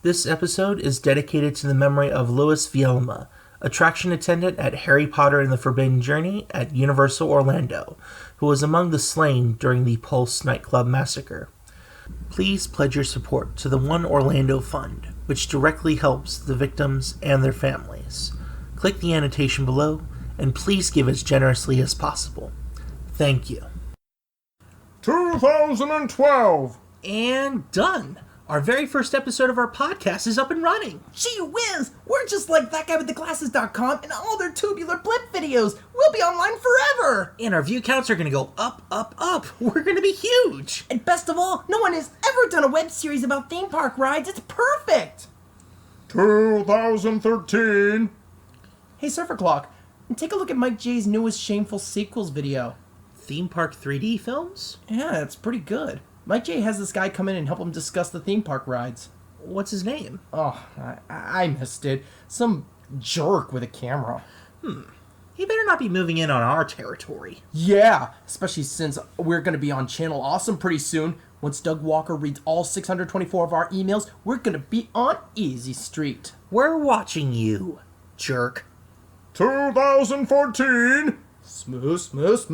This episode is dedicated to the memory of Louis Vielma, attraction attendant at Harry Potter and the Forbidden Journey at Universal Orlando, who was among the slain during the Pulse nightclub massacre. Please pledge your support to the One Orlando Fund, which directly helps the victims and their families. Click the annotation below, and please give as generously as possible. Thank you. 2012! And done! Our very first episode of our podcast is up and running. Gee whiz! We're just like that guy with the glasses.com and all their tubular blip videos. We'll be online forever! And our view counts are going to go up, up, up. We're going to be huge! And best of all, no one has ever done a web series about theme park rides. It's perfect! 2013! Hey, SurferClock, and take a look at Mike J's newest Shameful Sequels video. Theme park 3D films? Yeah, it's pretty good. Mike J has this guy come in and help him discuss the theme park rides. What's his name? Oh, I missed it. Some jerk with a camera. He better not be moving in on our territory. Yeah, especially since we're going to be on Channel Awesome pretty soon. Once Doug Walker reads all 624 of our emails, we're going to be on Easy Street. We're watching you, jerk. 2014! Smooth. He got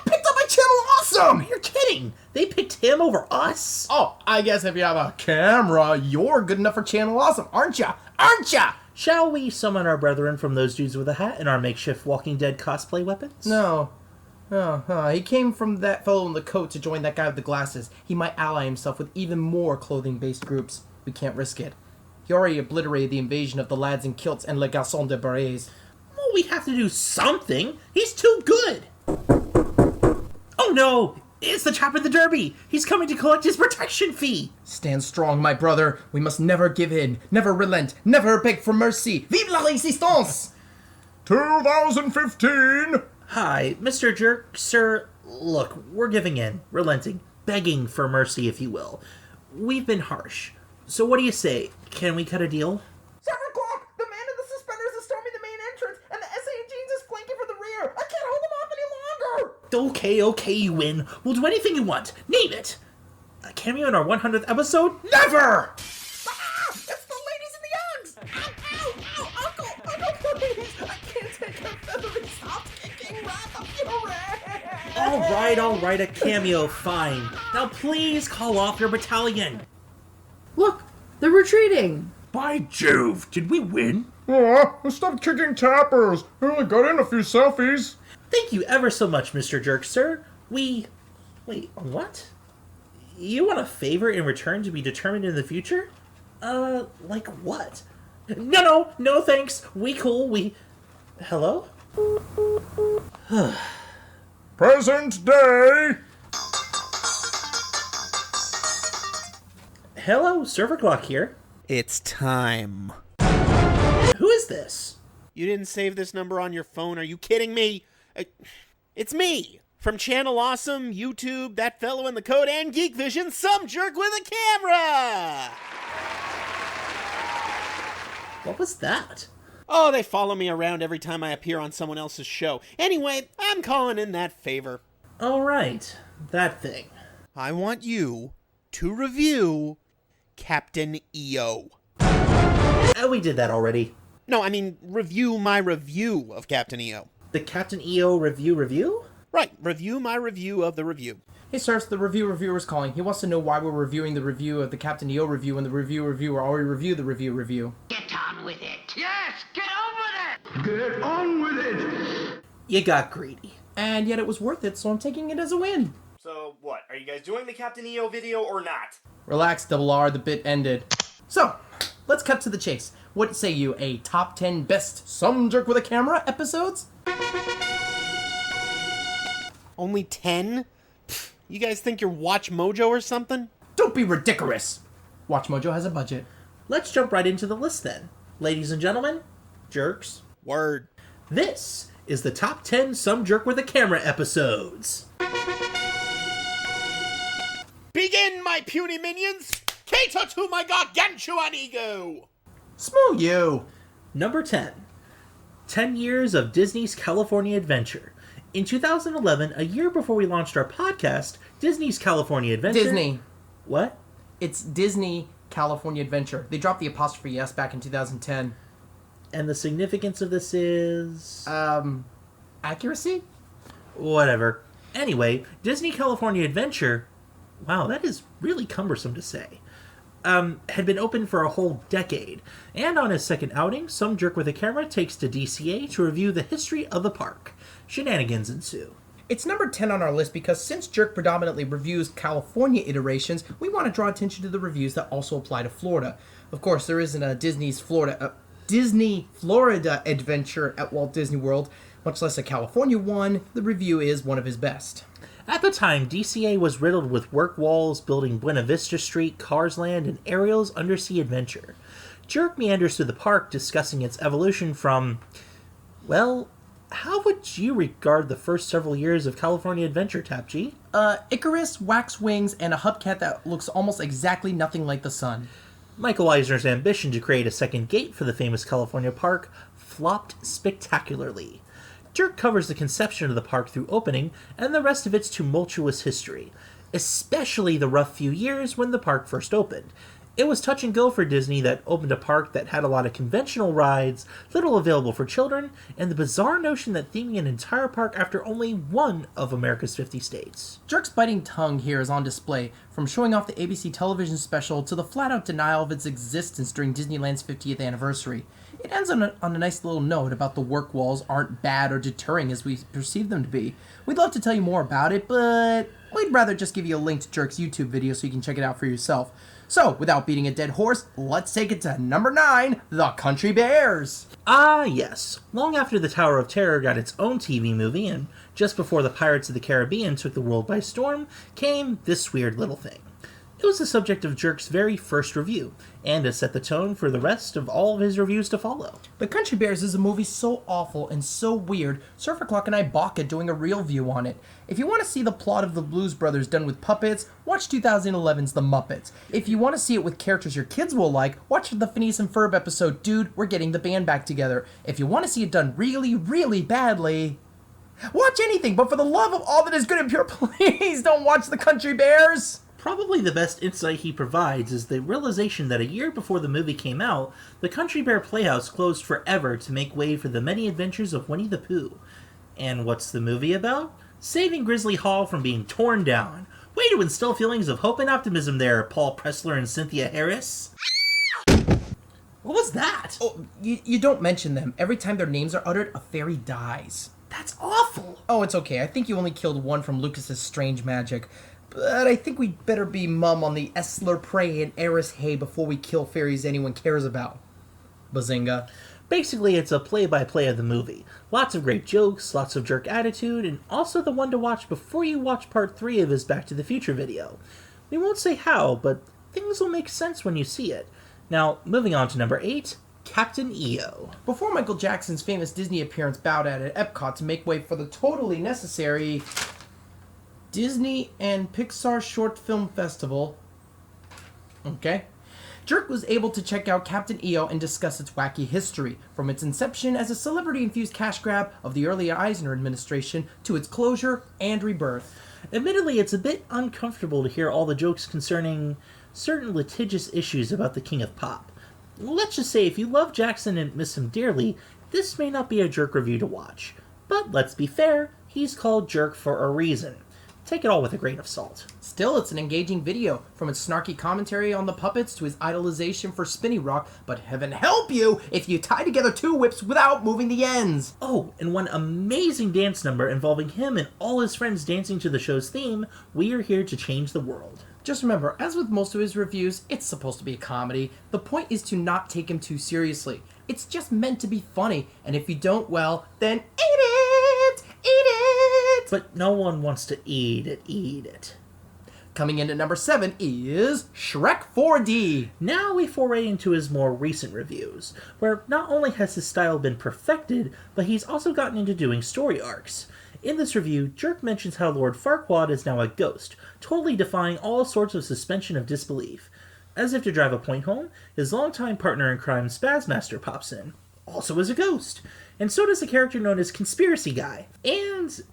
picked up by Channel Awesome! You're kidding! They picked him over us? Oh, I guess if you have a camera, you're good enough for Channel Awesome, aren't ya? Shall we summon our brethren from those dudes with a hat and our makeshift Walking Dead cosplay weapons? No. He came from that fellow in the coat to join that guy with the glasses. He might ally himself with even more clothing-based groups. We can't risk it. He already obliterated the invasion of the lads in kilts and les garçons de berets. Well, we have to do something. He's too good. Oh no! It's the chap in the derby! He's coming to collect his protection fee! Stand strong, my brother. We must never give in, never relent, never beg for mercy. Vive la résistance! 2015! Hi, Mr. Jerk, sir. Look, we're giving in, relenting, begging for mercy, if you will. We've been harsh. So what do you say? Can we cut a deal? SurferClock! The man in the suspenders is storming the main entrance, and the SA Jeans is flanking for the rear. I can't hold him off any longer! Okay, you win. We'll do anything you want. Name it. A cameo in our 100th episode? Never! It's the ladies in the Uggs! Ow! Uncle, please! I can't take her feathering. Stop kicking Rafa Fury! All right, a cameo, fine. Now please call off your battalion. Look, they're retreating. By Jove, did we win? Stop kicking tappers! I only got in a few selfies. Thank you ever so much, Mr. Jerk, sir. Wait, what? You want a favor in return to be determined in the future? Like what? No, thanks. We cool, Hello? Present day! Hello, SurferClock here. It's time. Who is this? You didn't save this number on your phone. Are you kidding me? It's me. From Channel Awesome, YouTube, That Fellow in the Coat, and Geekvision, some jerk with a camera! What was that? Oh, they follow me around every time I appear on someone else's show. Anyway, I'm calling in that favor. All right, that thing. I want you to review Captain EO. We did that already. No, I mean, review my review of Captain EO. The Captain EO review? Right, review my review of the review. Hey, Surfs, the reviewer's calling. He wants to know why we're reviewing the review of the Captain EO review when the reviewer already reviewed the review. Get on with it. Yes, get on with it. Get on with it! You got greedy. And yet it was worth it, so I'm taking it as a win. So, what? Are you guys doing the Captain EO video or not? Relax, Double R, the bit ended. So, let's cut to the chase. What say you, a top 10 best Some Jerk with a Camera episodes? Only 10? Pfft, you guys think you're Watch Mojo or something? Don't be ridiculous! Watch Mojo has a budget. Let's jump right into the list then. Ladies and gentlemen, jerks. Word. This is the top 10 Some Jerk with a Camera episodes. Begin, my puny minions! Cater to my gargantuan ego! Smoo you! Number 10. 10 Years of Disney's California Adventure. In 2011, a year before we launched our podcast, Disney's California Adventure... Disney. What? It's Disney California Adventure. They dropped the apostrophe S back in 2010. And the significance of this is... Accuracy? Whatever. Anyway, Disney California Adventure, wow, that is really cumbersome to say, had been open for a whole decade. And on his second outing, some jerk with a camera takes to DCA to review the history of the park. Shenanigans ensue. It's number 10 on our list because since Jerk predominantly reviews California iterations, we want to draw attention to the reviews that also apply to Florida. Of course, there isn't a Disney Florida adventure at Walt Disney World, much less a California one. The review is one of his best. At the time, DCA was riddled with work walls, building Buena Vista Street, Cars Land, and Ariel's Undersea Adventure. Jerk meanders through the park, discussing its evolution from, well, how would you regard the first several years of California Adventure, TAP-G? Icarus, wax wings, and a hubcap that looks almost exactly nothing like the sun. Michael Eisner's ambition to create a second gate for the famous California park flopped spectacularly. Jerk covers the conception of the park through opening and the rest of its tumultuous history, especially the rough few years when the park first opened. It was touch and go for Disney that opened a park that had a lot of conventional rides, little available for children, and the bizarre notion that theming an entire park after only one of America's 50 states. Jerk's biting tongue here is on display, from showing off the ABC television special to the flat-out denial of its existence during Disneyland's 50th anniversary. It ends on a nice little note about the work walls aren't bad or deterring as we perceive them to be. We'd love to tell you more about it, but we'd rather just give you a link to Jerk's YouTube video so you can check it out for yourself. So, without beating a dead horse, let's take it to number 9, The Country Bears. Ah, yes. Long after the Tower of Terror got its own TV movie, and just before the Pirates of the Caribbean took the world by storm, came this weird little thing. It was the subject of Jerk's very first review, and has set the tone for the rest of all of his reviews to follow. The Country Bears is a movie so awful and so weird, SurferClock and I balk at doing a real view on it. If you want to see the plot of the Blues Brothers done with puppets, watch 2011's The Muppets. If you want to see it with characters your kids will like, watch the Phineas and Ferb episode, Dude, We're Getting the Band Back Together. If you want to see it done really, really badly, watch anything, but for the love of all that is good and pure, please don't watch The Country Bears! Probably the best insight he provides is the realization that a year before the movie came out, the Country Bear Playhouse closed forever to make way for the many adventures of Winnie the Pooh. And what's the movie about? Saving Grizzly Hall from being torn down. Way to instill feelings of hope and optimism there, Paul Pressler and Cynthia Harris. What was that? Oh, you don't mention them. Every time their names are uttered, a fairy dies. That's awful. Oh, it's okay. I think you only killed one from Lucas's strange magic. But I think we'd better be mum on the Essler Prey and Eris Hay before we kill fairies anyone cares about. Bazinga. Basically, it's a play-by-play of the movie. Lots of great jokes, lots of jerk attitude, and also the one to watch before you watch part 3 of his Back to the Future video. We won't say how, but things will make sense when you see it. Now, moving on to number 8, Captain EO. Before Michael Jackson's famous Disney appearance bowed out at Epcot to make way for the totally necessary Disney and Pixar Short Film Festival. Okay. Jerk was able to check out Captain EO and discuss its wacky history, from its inception as a celebrity-infused cash grab of the early Eisner administration to its closure and rebirth. Admittedly, it's a bit uncomfortable to hear all the jokes concerning certain litigious issues about the King of Pop. Let's just say if you love Jackson and miss him dearly, this may not be a Jerk review to watch. But let's be fair, he's called Jerk for a reason. Take it all with a grain of salt. Still, it's an engaging video, from its snarky commentary on the puppets to his idolization for Spinny Rock, but heaven help you if you tie together 2 whips without moving the ends! Oh, and one amazing dance number involving him and all his friends dancing to the show's theme, We Are Here to Change the World. Just remember, as with most of his reviews, it's supposed to be a comedy. The point is to not take him too seriously. It's just meant to be funny, and if you don't, well, then eat it! Eat it! But no one wants to eat it. Coming in at number 7 is Shrek 4D. Now we foray into his more recent reviews, where not only has his style been perfected, but he's also gotten into doing story arcs. In this review, Jerk mentions how Lord Farquaad is now a ghost, totally defying all sorts of suspension of disbelief. As if to drive a point home, his longtime partner in crime Spazmaster pops in, also as a ghost, and so does a character known as Conspiracy Guy, and,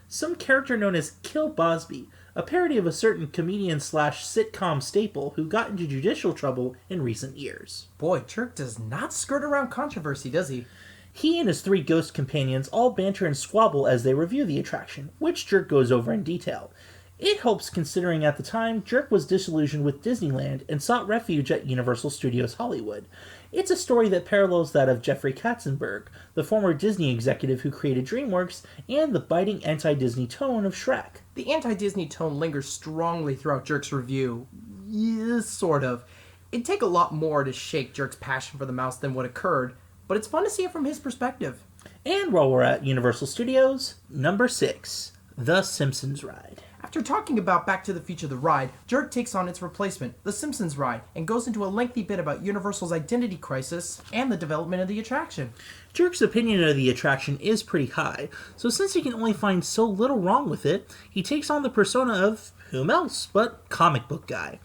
some character known as Kill Bosby, a parody of a certain comedian/sitcom staple who got into judicial trouble in recent years. Boy, Jerk does not skirt around controversy, does he? He and his 3 ghost companions all banter and squabble as they review the attraction, which Jerk goes over in detail. It helps considering at the time, Jerk was disillusioned with Disneyland and sought refuge at Universal Studios Hollywood. It's a story that parallels that of Jeffrey Katzenberg, the former Disney executive who created DreamWorks, and the biting anti-Disney tone of Shrek. The anti-Disney tone lingers strongly throughout Jerk's review. Yeah, sort of. It'd take a lot more to shake Jerk's passion for the mouse than what occurred, but it's fun to see it from his perspective. And while we're at Universal Studios, number 6, The Simpsons Ride. After talking about Back to the Future the ride, Jerk takes on its replacement, the Simpsons Ride, and goes into a lengthy bit about Universal's identity crisis and the development of the attraction. Jerk's opinion of the attraction is pretty high, so since he can only find so little wrong with it, he takes on the persona of whom else but comic book guy.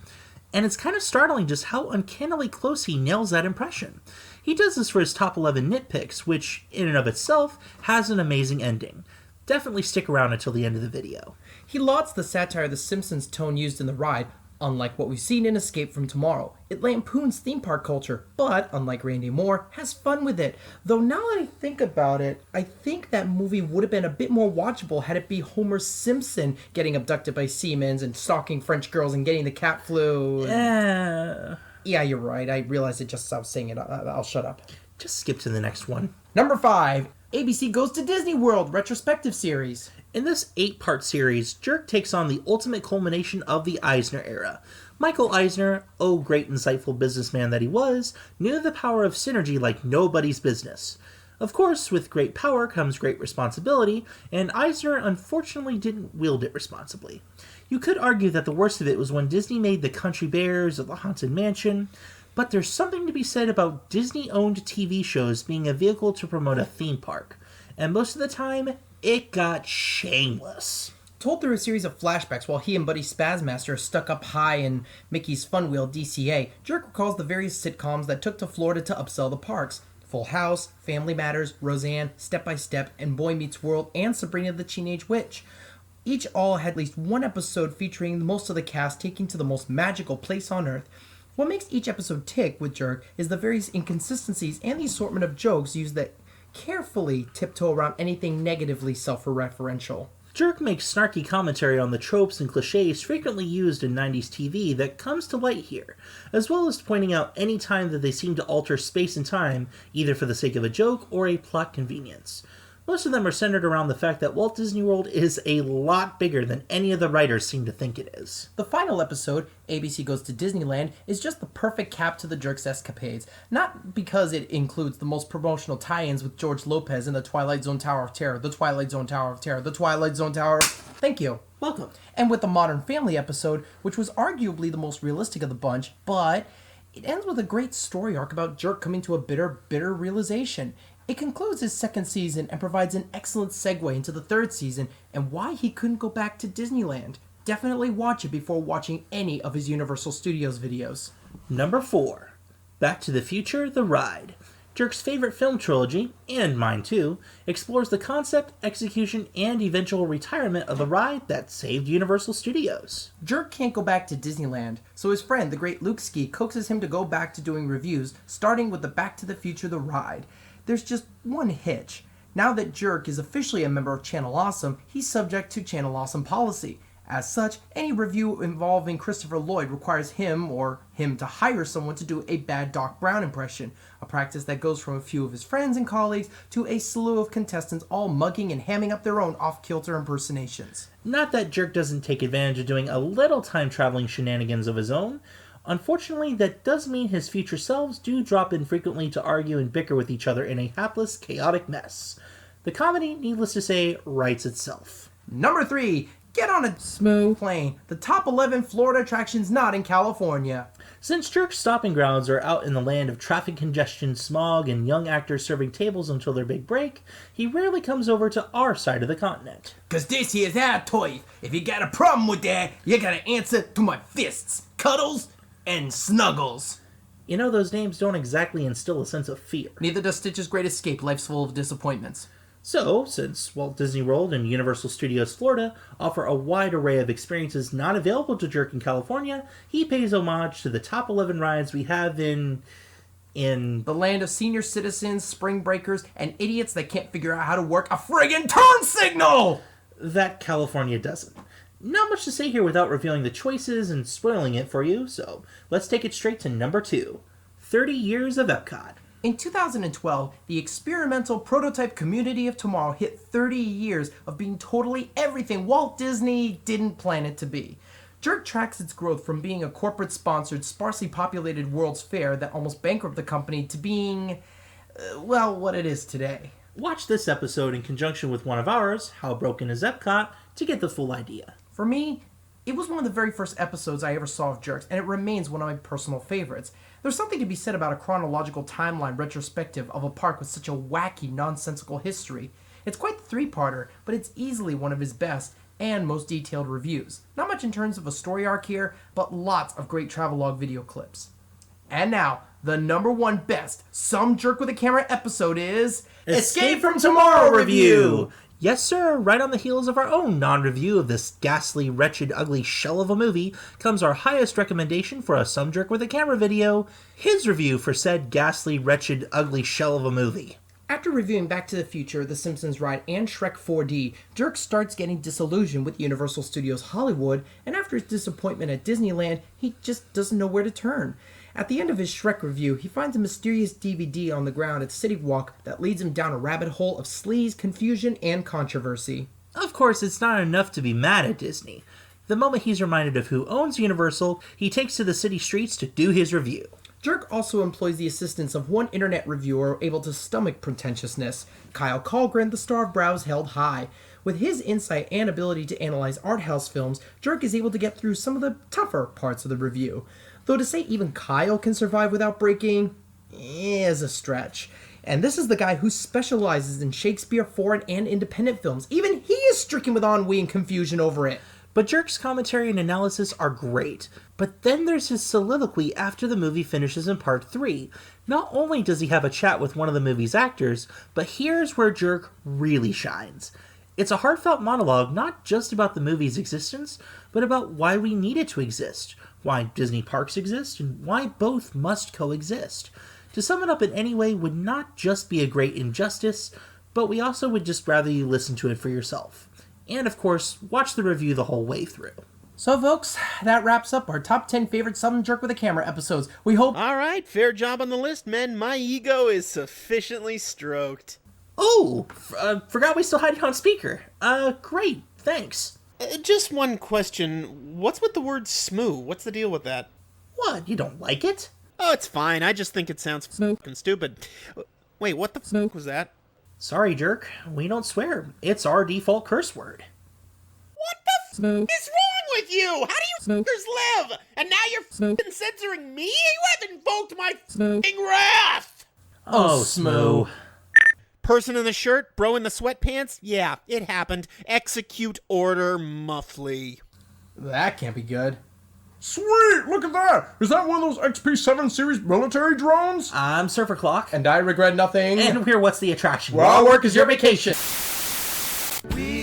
And it's kind of startling just how uncannily close he nails that impression. He does this for his top 11 nitpicks, which, in and of itself, has an amazing ending. Definitely stick around until the end of the video. He lauds the satire of the Simpsons tone used in the ride, unlike what we've seen in Escape from Tomorrow. It lampoons theme park culture, but, unlike Randy Moore, has fun with it. Though now that I think about it, I think that movie would have been a bit more watchable had it be Homer Simpson getting abducted by Siemens and stalking French girls and getting the cat flu. Yeah, you're right. I realized it just as I was saying it. I'll shut up. Just skip to the next one. Number 5. ABC Goes to Disney World Retrospective Series. In this 8-part series, Jerk takes on the ultimate culmination of the Eisner era. Michael Eisner, oh great insightful businessman that he was, knew the power of synergy like nobody's business. Of course, with great power comes great responsibility, and Eisner unfortunately didn't wield it responsibly. You could argue that the worst of it was when Disney made the Country Bears or the Haunted Mansion, but there's something to be said about Disney-owned TV shows being a vehicle to promote a theme park. And most of the time, it got shameless. Told through a series of flashbacks while he and Buddy Spazmaster are stuck up high in Mickey's Fun Wheel DCA, Jerk recalls the various sitcoms that took to Florida to upsell the parks. Full House, Family Matters, Roseanne, Step by Step, and Boy Meets World, and Sabrina the Teenage Witch. Each all had at least one episode featuring most of the cast taking to the most magical place on earth. What makes each episode tick with Jerk is the various inconsistencies and the assortment of jokes used that carefully tiptoe around anything negatively self-referential. Jerk makes snarky commentary on the tropes and cliches frequently used in 90s TV that comes to light here, as well as pointing out any time that they seem to alter space and time, either for the sake of a joke or a plot convenience. Most of them are centered around the fact that Walt Disney World is a lot bigger than any of the writers seem to think it is. The final episode, ABC Goes to Disneyland, is just the perfect cap to the Jerk's escapades. Not because it includes the most promotional tie-ins with George Lopez in the Twilight Zone Tower of Terror, the Twilight Zone Tower of Terror, the Twilight Zone Tower... Thank you. Welcome. And with the Modern Family episode, which was arguably the most realistic of the bunch, but it ends with a great story arc about Jerk coming to a bitter realization. It concludes his second season and provides an excellent segue into the third season and why he couldn't go back to Disneyland. Definitely watch it before watching any of his Universal Studios videos. Number 4. Back to the Future, The Ride. Jerk's favorite film trilogy, and mine too, explores the concept, execution, and eventual retirement of the ride that saved Universal Studios. Jerk can't go back to Disneyland, so his friend, the great Luke Ski, coaxes him to go back to doing reviews, starting with the Back to the Future, The Ride. There's just one hitch. Now that Jerk is officially a member of Channel Awesome, he's subject to Channel Awesome policy. As such, any review involving Christopher Lloyd requires him to hire someone to do a bad Doc Brown impression, a practice that goes from a few of his friends and colleagues to a slew of contestants all mugging and hamming up their own off-kilter impersonations. Not that Jerk doesn't take advantage of doing a little time-traveling shenanigans of his own. Unfortunately, that does mean his future selves do drop in frequently to argue and bicker with each other in a hapless, chaotic mess. The comedy, needless to say, writes itself. Number 3. Get on a smooth plane. The top 11 Florida attractions not in California. Since Jerk's stopping grounds are out in the land of traffic congestion, smog, and young actors serving tables until their big break, he rarely comes over to our side of the continent. Cause this here's our toy. If you got a problem with that, you gotta answer to my fists, cuddles, and snuggles. You know, those names don't exactly instill a sense of fear. Neither does Stitch's Great Escape, Life's Full of Disappointments. So, since Walt Disney World and Universal Studios Florida offer a wide array of experiences not available to Jerk in California, he pays homage to the top 11 rides we have in the land of senior citizens, spring breakers, and idiots that can't figure out how to work a friggin' turn signal! That California doesn't. Not much to say here without revealing the choices and spoiling it for you, so let's take it straight to number 2, 30 Years of Epcot. In 2012, the experimental prototype Community of Tomorrow hit 30 years of being totally everything Walt Disney didn't plan it to be. Jerk tracks its growth from being a corporate-sponsored, sparsely populated World's Fair that almost bankrupted the company to being, what it is today. Watch this episode in conjunction with one of ours, How Broken is Epcot, to get the full idea. For me, it was one of the very first episodes I ever saw of Jerks, and it remains one of my personal favorites. There's something to be said about a chronological timeline retrospective of a park with such a wacky, nonsensical history. It's quite the three-parter, but it's easily one of his best and most detailed reviews. Not much in terms of a story arc here, but lots of great travelogue video clips. And now, the number one best Some Jerk with a Camera episode is... Escape from Tomorrow Review! Yes, sir, right on the heels of our own non-review of this ghastly, wretched, ugly shell of a movie comes our highest recommendation for a Some Jerk with a Camera video, his review for said ghastly, wretched, ugly shell of a movie. After reviewing Back to the Future, The Simpsons Ride, and Shrek 4D, Jerk starts getting disillusioned with Universal Studios Hollywood, and after his disappointment at Disneyland, he just doesn't know where to turn. At the end of his Shrek review, he finds a mysterious DVD on the ground at City Walk that leads him down a rabbit hole of sleaze, confusion, and controversy. Of course, it's not enough to be mad at Disney. The moment he's reminded of who owns Universal, he takes to the city streets to do his review. Jerk also employs the assistance of one internet reviewer able to stomach pretentiousness, Kyle Colgren, the star of Brows Held High. With his insight and ability to analyze art house films, Jerk is able to get through some of the tougher parts of the review. Though to say even Kyle can survive without breaking is a stretch. And this is the guy who specializes in Shakespeare, foreign, and independent films. Even he is stricken with ennui and confusion over it. But Jerk's commentary and analysis are great. But then there's his soliloquy after the movie finishes in part 3. Not only does he have a chat with one of the movie's actors, but here's where Jerk really shines. It's a heartfelt monologue not just about the movie's existence, but about why we need it to exist, why Disney parks exist, and why both must coexist. To sum it up in any way would not just be a great injustice, but we also would just rather you listen to it for yourself. And of course, watch the review the whole way through. So folks, that wraps up our top 10 favorite Some Jerk with a Camera episodes. We hope... Alright, fair job on the list, men. My ego is sufficiently stroked. Oh, forgot we still had it on speaker. Great, thanks. Just one question. What's with the word smoo? What's the deal with that? What, you don't like it? Oh, it's fine. I just think it sounds fucking stupid. Wait, what the fuck was that? Sorry, Jerk. We don't swear. It's our default curse word. What the f*** is wrong with you? How do you f***ers live? And now you're f***ing censoring me? You have invoked my f***ing wrath! Oh, Smoo. Person in the shirt, bro in the sweatpants? Yeah, it happened. Execute order Muffley. That can't be good. Sweet! Look at that! Is that one of those XP7 series military drones? I'm SurferClock. And I regret nothing. And we're What's the Attraction? Where our work is your vacation. We